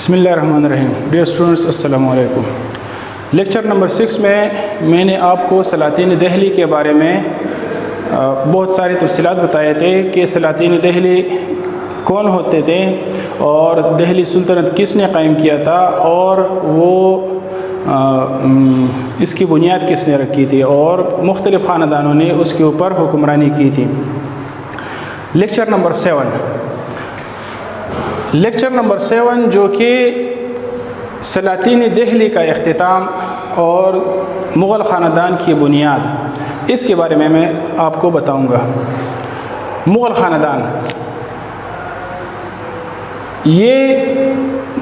بسم اللہ الرحمن الرحیم. ڈیئر اسٹوڈنٹس، السلام علیکم. لیکچر نمبر 6 میں نے آپ کو سلاطین دہلی کے بارے میں بہت ساری تفصیلات بتائے تھے کہ سلاطین دہلی کون ہوتے تھے اور دہلی سلطنت کس نے قائم کیا تھا اور وہ اس کی بنیاد کس نے رکھی تھی اور مختلف خاندانوں نے اس کے اوپر حکمرانی کی تھی. لیکچر نمبر 7 جو کہ سلاطین دہلی کا اختتام اور مغل خاندان کی بنیاد، اس کے بارے میں آپ کو بتاؤں گا. مغل خاندان، یہ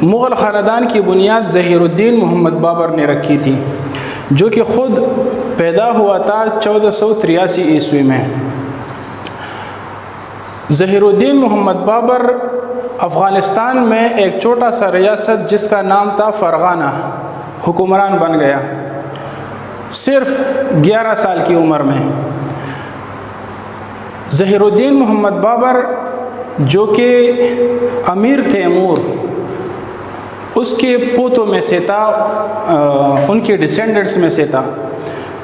مغل خاندان کی بنیاد ظہیر الدین محمد بابر نے رکھی تھی، جو کہ خود پیدا ہوا تھا 1483 عیسوی میں. ظہیر الدین محمد بابر افغانستان میں ایک چھوٹا سا ریاست جس کا نام تھا فرغانہ حکمران بن گیا صرف 11 سال کی عمر میں. ظہیر الدین محمد بابر جو کہ امیر تیمور اس کے پوتوں میں سے تھا، ان کے ڈسینڈنٹس میں سے تھا،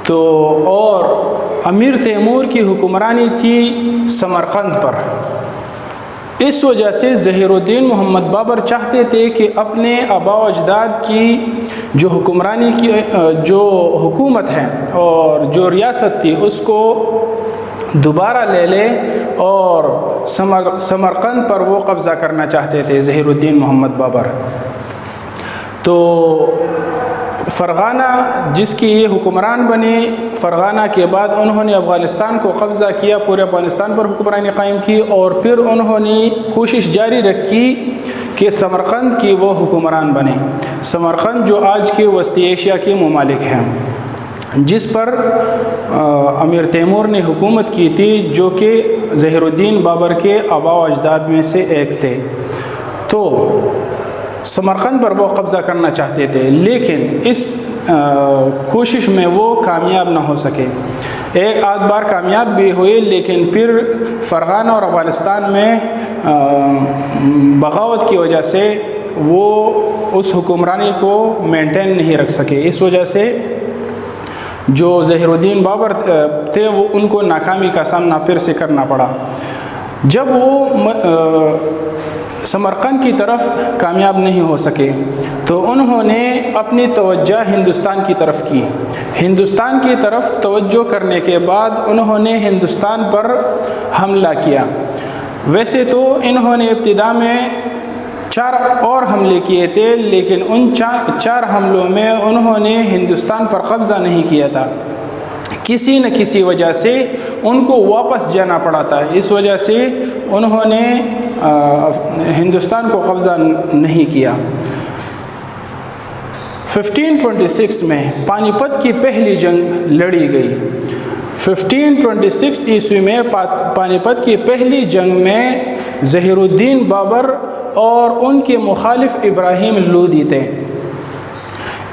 تو اور امیر تیمور کی حکمرانی تھی سمرقند پر. اس وجہ سے ظہیر الدین محمد بابر چاہتے تھے کہ اپنے آباء و اجداد کی جو حکمرانی کی جو حکومت ہے اور جو ریاست تھی اس کو دوبارہ لے لے اور سمرقند پر وہ قبضہ کرنا چاہتے تھے ظہیر الدین محمد بابر. تو فرغانہ جس کی یہ حکمران بنے، فرغانہ کے بعد انہوں نے افغانستان کو قبضہ کیا، پورے افغانستان پر حکمرانی قائم کی اور پھر انہوں نے کوشش جاری رکھی کہ سمرقند کی وہ حکمران بنے. سمرقند جو آج کے وسطی ایشیا کے ممالک ہیں، جس پر امیر تیمور نے حکومت کی تھی، جو کہ ظہیر الدین بابر کے آباء و اجداد میں سے ایک تھے. تو سمرقند پر وہ قبضہ کرنا چاہتے تھے، لیکن اس کوشش میں وہ کامیاب نہ ہو سکے. ایک آدھ بار کامیاب بھی ہوئے، لیکن پھر فرغانہ اور افغانستان میں بغاوت کی وجہ سے وہ اس حکمرانی کو مینٹین نہیں رکھ سکے. اس وجہ سے جو ظہیر الدین بابر تھے وہ ان کو ناکامی کا سامنا پھر سے کرنا پڑا. جب وہ سمرقند کی طرف کامیاب نہیں ہو سکے تو انہوں نے اپنی توجہ ہندوستان کی طرف کی. ہندوستان کی طرف توجہ کرنے کے بعد انہوں نے ہندوستان پر حملہ کیا. ویسے تو انہوں نے ابتدا میں 4 اور حملے کیے تھے، لیکن ان 4 حملوں میں انہوں نے ہندوستان پر قبضہ نہیں کیا تھا. کسی نہ کسی وجہ سے ان کو واپس جانا پڑا تھا. اس وجہ سے انہوں نے ہندوستان کو قبضہ نہیں کیا. 1526 میں پانی پت کی پہلی جنگ لڑی گئی. 1526 عیسوی میں پانی پت کی پہلی جنگ میں ظہیر الدین بابر اور ان کے مخالف ابراہیم لودھی تھے.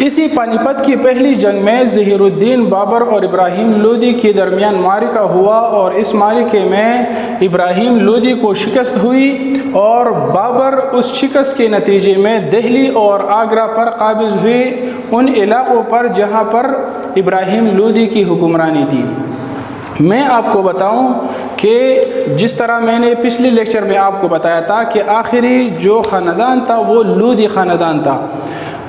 اسی پانی پت کی پہلی جنگ میں ظہیر الدین بابر اور ابراہیم لودھی کے درمیان معرکہ ہوا اور اس معرکے میں ابراہیم لودھی کو شکست ہوئی اور بابر اس شکست کے نتیجے میں دہلی اور آگرہ پر قابض ہوئے، ان علاقوں پر جہاں پر ابراہیم لودھی کی حکمرانی تھی. میں آپ کو بتاؤں کہ جس طرح میں نے پچھلے لیکچر میں آپ کو بتایا تھا کہ آخری جو خاندان تھا وہ لودھی خاندان تھا،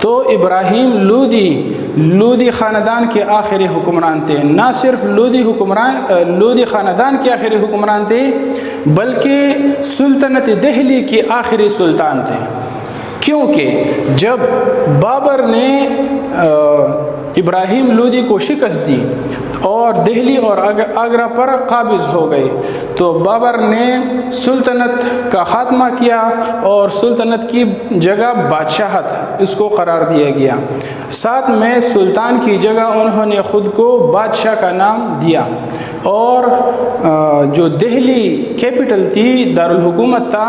تو ابراہیم لودھی خاندان کے آخری حکمران تھے. نہ صرف لودھی خاندان کے آخری حکمران تھے بلکہ سلطنت دہلی کے آخری سلطان تھے، کیونکہ جب بابر نے ابراہیم لودھی کو شکست دی اور دہلی اور آگرہ پر قابض ہو گئے تو بابر نے سلطنت کا خاتمہ کیا اور سلطنت کی جگہ بادشاہت اس کو قرار دیا گیا. ساتھ میں سلطان کی جگہ انہوں نے خود کو بادشاہ کا نام دیا اور جو دہلی کیپٹل تھی، دارالحکومت تھا،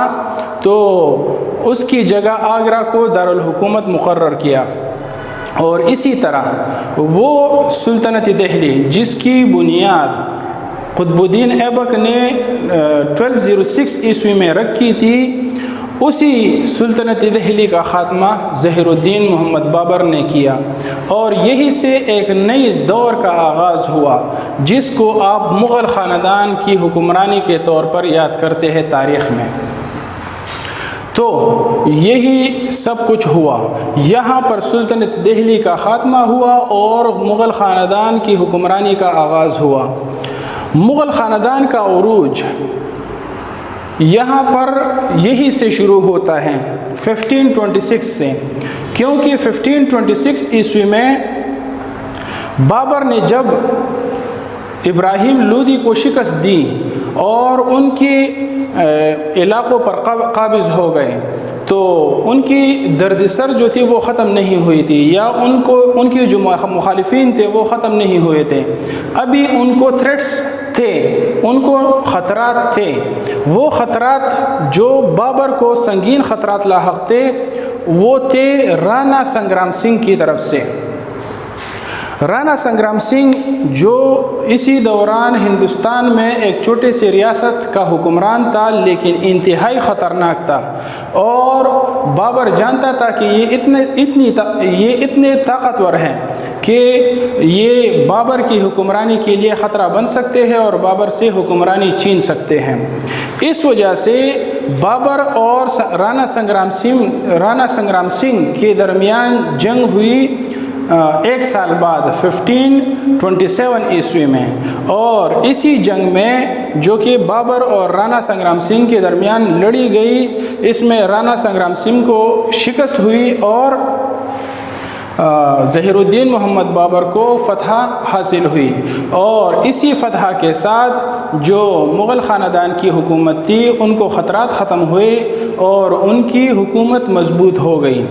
تو اس کی جگہ آگرہ کو دارالحکومت مقرر کیا. اور اسی طرح وہ سلطنت دہلی جس کی بنیاد قطب الدین ایبک نے 1206 عیسوی میں رکھی تھی، اسی سلطنت دہلی کا خاتمہ ظہیر الدین محمد بابر نے کیا، اور یہی سے ایک نئی دور کا آغاز ہوا جس کو آپ مغل خاندان کی حکمرانی کے طور پر یاد کرتے ہیں تاریخ میں۔ تو یہی سب کچھ ہوا، یہاں پر سلطنت دہلی کا خاتمہ ہوا اور مغل خاندان کی حکمرانی کا آغاز ہوا۔ مغل خاندان کا عروج یہاں پر یہی سے شروع ہوتا ہے 1526 سے، کیونکہ 1526 عیسوی میں بابر نے جب ابراہیم لودھی کو شکست دی اور ان کے علاقوں پر قابض ہو گئے، تو ان کی دردسر جو تھی وہ ختم نہیں ہوئی تھی، یا ان کے جو مخالفین تھے وہ ختم نہیں ہوئے تھے، ابھی ان کو تھریٹس تھے، ان کو خطرات تھے۔ وہ خطرات جو بابر کو سنگین خطرات لاحق تھے وہ تھے رانا سنگرام سنگھ کی طرف سے۔ رانا سنگرام سنگھ جو اسی دوران ہندوستان میں ایک چھوٹے سے ریاست کا حکمران تھا، لیکن انتہائی خطرناک تھا، اور بابر جانتا تھا کہ یہ اتنے طاقتور ہیں کہ یہ بابر کی حکمرانی کے لیے خطرہ بن سکتے ہیں اور بابر سے حکمرانی چھین سکتے ہیں۔ اس وجہ سے بابر اور رانا سنگرام سنگھ کے درمیان جنگ ہوئی ایک سال بعد 1527 عیسوی میں، اور اسی جنگ میں جو کہ بابر اور رانا سنگرام سنگھ کے درمیان لڑی گئی، اس میں رانا سنگرام سنگھ کو شکست ہوئی اور ظہیر الدین محمد بابر کو فتح حاصل ہوئی، اور اسی فتح کے ساتھ جو مغل خاندان کی حکومت تھی ان کو خطرات ختم ہوئے اور ان کی حکومت مضبوط ہو گئی۔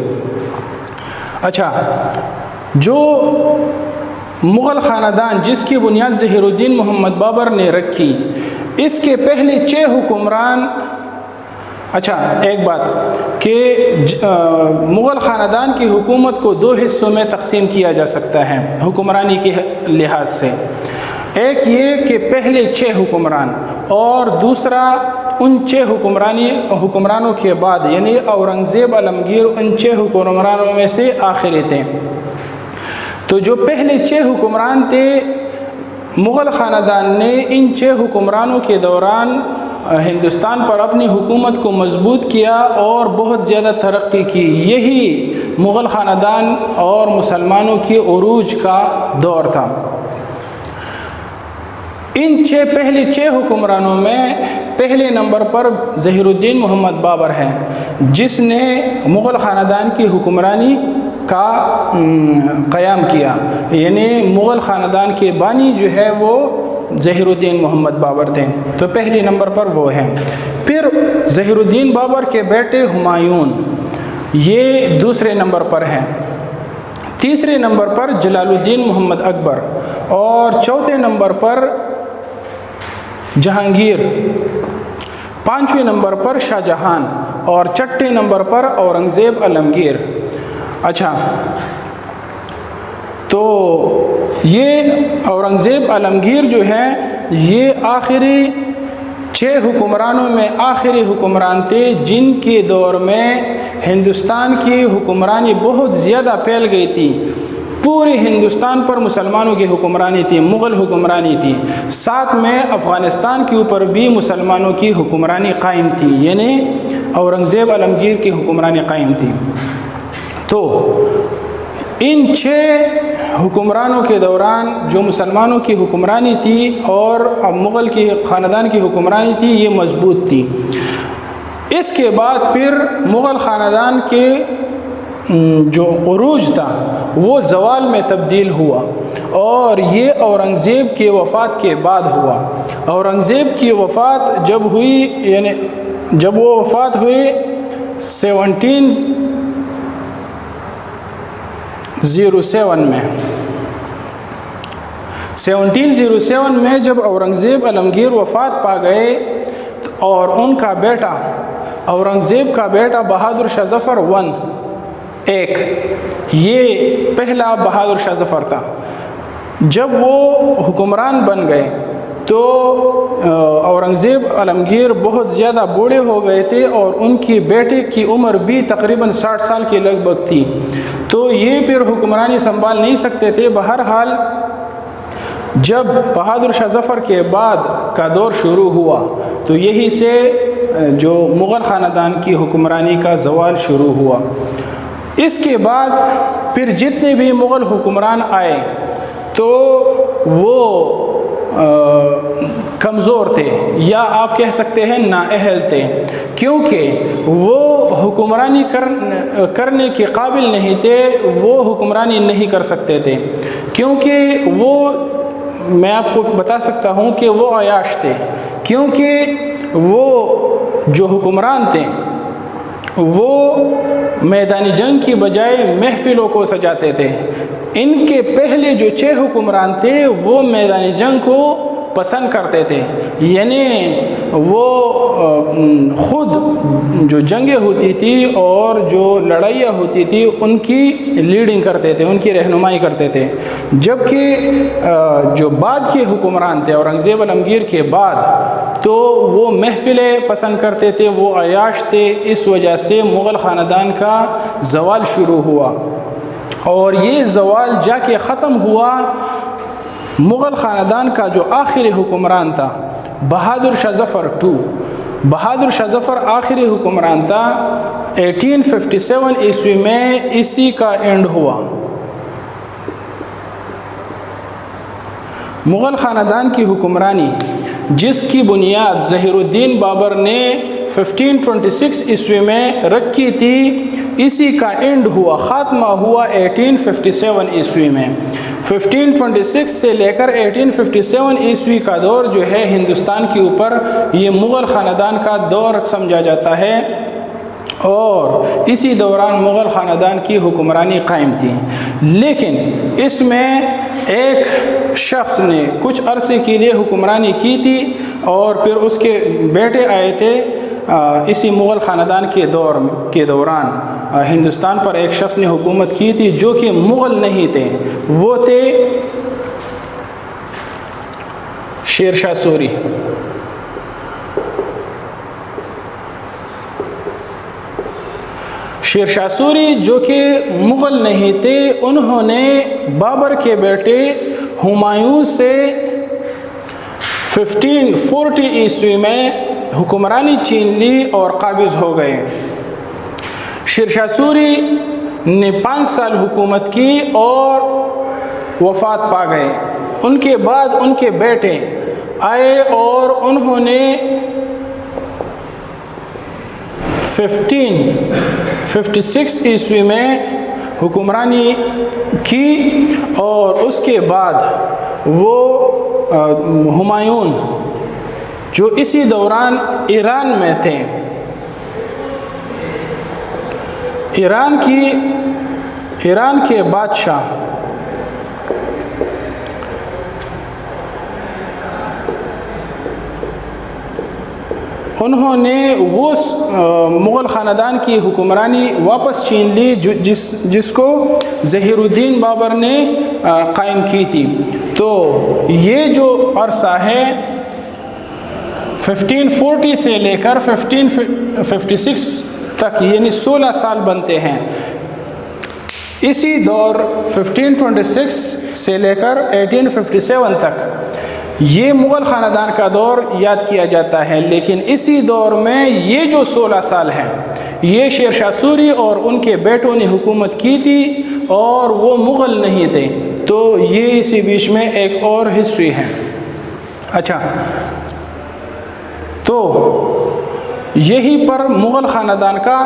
اچھا، جو مغل خاندان جس کی بنیاد ظہیر الدین محمد بابر نے رکھی، اس کے پہلے 6 حکمران، اچھا ایک بات کہ مغل خاندان کی حکومت کو 2 حصوں میں تقسیم کیا جا سکتا ہے حکمرانی کے لحاظ سے۔ ایک یہ کہ پہلے 6 حکمران، اور دوسرا ان 6 حکمرانوں کے بعد، یعنی اورنگزیب عالمگیر ان 6 حکمرانوں میں سے آخری تھے۔ تو جو پہلے 6 حکمران تھے، مغل خاندان نے ان 6 حکمرانوں کے دوران ہندوستان پر اپنی حکومت کو مضبوط کیا اور بہت زیادہ ترقی کی۔ یہی مغل خاندان اور مسلمانوں کی عروج کا دور تھا۔ ان پہلے 6 حکمرانوں میں پہلے نمبر پر ظہیر الدین محمد بابر ہیں، جس نے مغل خاندان کی حکمرانی کا قیام کیا، یعنی مغل خاندان کے بانی جو ہے وہ ظہیر الدین محمد بابر تھے، تو پہلے نمبر پر وہ ہیں۔ پھر ظہیر الدین بابر کے بیٹے ہمایون، یہ دوسرے نمبر پر ہیں۔ تیسرے نمبر پر جلال الدین محمد اکبر، اور چوتھے نمبر پر جہانگیر، 5ویں نمبر پر شاہ جہان، اور 6 نمبر پر اورنگزیب عالمگیر۔ اچھا، تو یہ اورنگزیب عالمگیر جو ہے یہ آخری 6 حکمرانوں میں آخری حکمران تھے، جن کے دور میں ہندوستان کی حکمرانی بہت زیادہ پھیل گئی تھی۔ پورے ہندوستان پر مسلمانوں کی حکمرانی تھی، مغل حکمرانی تھی، ساتھ میں افغانستان کے اوپر بھی مسلمانوں کی حکمرانی قائم تھی، یعنی اورنگزیب عالمگیر کی حکمرانی قائم تھی۔ تو ان 6 حکمرانوں کے دوران جو مسلمانوں کی حکمرانی تھی اور مغل کی خاندان کی حکمرانی تھی، یہ مضبوط تھی۔ اس کے بعد پھر مغل خاندان کے جو عروج تھا وہ زوال میں تبدیل ہوا، اور یہ اورنگزیب کی وفات کے بعد ہوا۔ اورنگزیب کی وفات جب ہوئی، یعنی جب وہ وفات ہوئی 1707 میں جب اورنگزیب عالمگیر وفات پا گئے، اور ان کا بیٹا اورنگزیب کا بیٹا بہادر شاہ ظفر ایک، یہ پہلا بہادر شاہ ظفر تھا۔ جب وہ حکمران بن گئے تو اورنگزیب عالمگیر بہت زیادہ بوڑھے ہو گئے تھے اور ان کی بیٹے کی عمر بھی تقریباً 60 سال کے لگ بھگ تھی، تو یہ پھر حکمرانی سنبھال نہیں سکتے تھے۔ بہرحال جب بہادر شاہ ظفر کے بعد کا دور شروع ہوا تو یہی سے جو مغل خاندان کی حکمرانی کا زوال شروع ہوا۔ اس کے بعد پھر جتنے بھی مغل حکمران آئے تو وہ کمزور تھے، یا آپ کہہ سکتے ہیں نااہل تھے، کیونکہ وہ حکمرانی کرنے کے قابل نہیں تھے، وہ حکمرانی نہیں کر سکتے تھے، کیونکہ وہ، میں آپ کو بتا سکتا ہوں کہ وہ عیاش تھے، کیونکہ وہ جو حکمران تھے وہ میدانی جنگ کی بجائے محفلوں کو سجاتے تھے۔ ان کے پہلے جو 6 حکمران تھے وہ میدانی جنگ کو پسند کرتے تھے، یعنی وہ خود جو جنگیں ہوتی تھی اور جو لڑائیاں ہوتی تھی ان کی لیڈنگ کرتے تھے، ان کی رہنمائی کرتے تھے، جبکہ جو بعد کے حکمران تھے اورنگزیب عالمگیر کے بعد تو وہ محفلیں پسند کرتے تھے، وہ عیاش تھے، اس وجہ سے مغل خاندان کا زوال شروع ہوا۔ اور یہ زوال جا کے ختم ہوا مغل خاندان کا جو آخری حکمران تھا بہادر شاہ ظفر II۔ بہادر شاہ ظفر آخری حکمران تھا، 1857 عیسوی میں اسی کا اینڈ ہوا۔ مغل خاندان کی حکمرانی جس کی بنیاد ظہیر الدین بابر نے 1526 عیسوی میں رکھی تھی، اسی کا اینڈ ہوا، خاتمہ ہوا 1857 عیسوی میں۔ 1526 سے لے کر 1857 عیسوی کا دور جو ہے ہندوستان کے اوپر یہ مغل خاندان کا دور سمجھا جاتا ہے، اور اسی دوران مغل خاندان کی حکمرانی قائم تھی۔ لیکن اس میں ایک شخص نے کچھ عرصے کے لیے حکمرانی کی تھی اور پھر اس کے بیٹے آئے تھے اسی مغل خاندان کے دوران ہندوستان پر ایک شخص نے حکومت کی تھی جو کہ مغل نہیں تھے، وہ تھے شیر شاہ سوری۔ شیر شاہ سوری جو کہ مغل نہیں تھے، انہوں نے بابر کے بیٹے ہمایوں سے 1540 عیسوی میں حکمرانی چھین لی اور قابض ہو گئے۔ شیر شاہ سوری نے 5 سال حکومت کی اور وفات پا گئے۔ ان کے بعد ان کے بیٹے آئے اور انہوں نے 1556 عیسوی میں حکمرانی کی، اور اس کے بعد وہ ہمایوں جو اسی دوران ایران میں تھے، ایران کے بادشاہ انہوں نے وہ مغل خاندان کی حکمرانی واپس چھین لی جس کو ظہیر الدین بابر نے قائم کی تھی۔ تو یہ جو عرصہ ہے 1540 سے لے کر 1556 تک، یعنی 16 سال بنتے ہیں۔ اسی دور 1526 سے لے کر 1857 تک یہ مغل خاندان کا دور یاد کیا جاتا ہے، لیکن اسی دور میں یہ جو 16 سال ہیں یہ شیر شاہ سوری اور ان کے بیٹوں نے حکومت کی تھی اور وہ مغل نہیں تھے، تو یہ اسی بیچ میں ایک اور ہسٹری ہے۔ اچھا، تو یہی پر مغل خاندان کا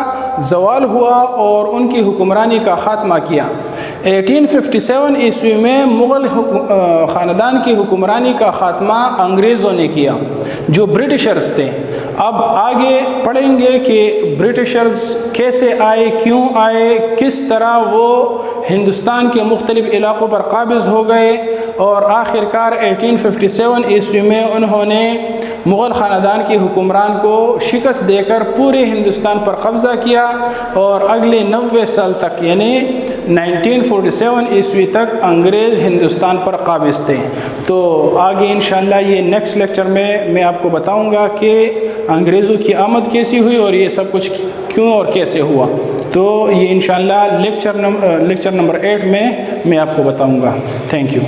زوال ہوا اور ان کی حکمرانی کا خاتمہ کیا۔ 1857 عیسوی میں مغل خاندان کی حکمرانی کا خاتمہ انگریزوں نے کیا جو برٹشرز تھے۔ اب آگے پڑھیں گے کہ برٹشرز کیسے آئے، کیوں آئے، کس طرح وہ ہندوستان کے مختلف علاقوں پر قابض ہو گئے، اور آخر کار 1857 عیسوی میں انہوں نے مغل خاندان کے حکمران کو شکست دے کر پورے ہندوستان پر قبضہ کیا، اور اگلے 90 سال تک، یعنی 1947 عیسوی تک انگریز ہندوستان پر قابض تھے. تو آگے انشاءاللہ یہ نیکسٹ لیکچر میں آپ کو بتاؤں گا کہ انگریزوں کی آمد کیسی ہوئی اور یہ سب کچھ کیوں اور کیسے ہوا. تو یہ انشاءاللہ لیکچر نمبر 8 میں آپ کو بتاؤں گا. Thank you.